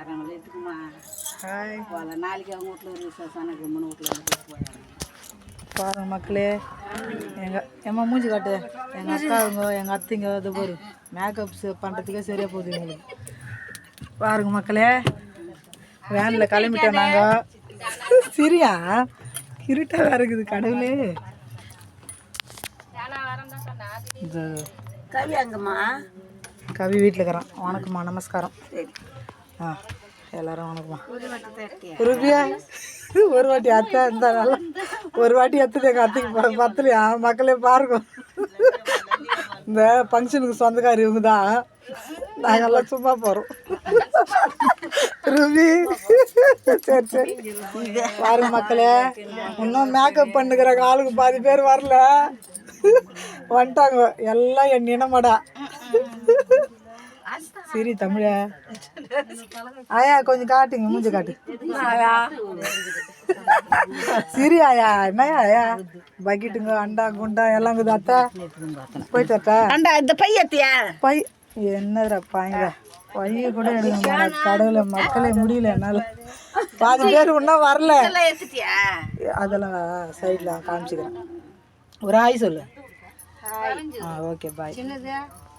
Hi நாளைக்கு அவங்க வீட்டில் ஒரு விசேஷம் கம்மன் வீட்டில் பாருங்க மக்களே, எம்மா மூஞ்சி காட்டு. எங்கள் அக்காவுங்க எங்கள் அத்தைங்க இது பாரு மேக்கப்ஸ் பண்ணுறதுக்கே சரியாக போகுது எங்களுக்கு. பாருங்க மக்களே, வேனில் கிளம்பிட்டோம் நாங்கள். சரியா இருட்டாக வேறு இருக்குது கடவுளே. கவி அங்கம்மா கவி வீட்டில் இருக்கிறான். வணக்கம்மா, நமஸ்காரம். ஆ எல்லாரும் வணக்கம்மா. ரூபியா ஒரு வாட்டி அத்தை இருந்தாலும் ஒரு வாட்டி எத்தது எங்கள் அத்தைக்கு பத்தலையா மக்களே பாருங்க. இந்த ஃபங்க்ஷனுக்கு சொந்தக்காரி இவங்க தான், நாங்கெல்லாம் சும்மா போகிறோம். ரூபி சரி சரி பாருங்க மக்களே, இன்னும் மேக்கப் பண்ணுக்கிற ஆளுக்கு பாதி பேர் வரல, வந்துட்டாங்க எல்லாம் என் இனமாடா. சரி தமிழ ஆயா கொஞ்சம் காட்டுங்க, மூஞ்சி காட்டு. சரி ஆயா, என்னயா ஆயா பக்கெட்டுங்க அண்டா குண்டா எல்லாம் இருக்குது. அத்தா போயிட்டு அத்தா அண்டா இந்த பையத்தியா பை என்னதுடா பாங்க பைய கூட எடுங்க கடவுளை மக்களே முடியல என்னால். பாதி பேர் இன்னும் வரல, அதெல்லாம் சைடில் காமிச்சிக்கிறேன். ஒரு ஆய் சொல்லு. ஆ ஓகே பாய்.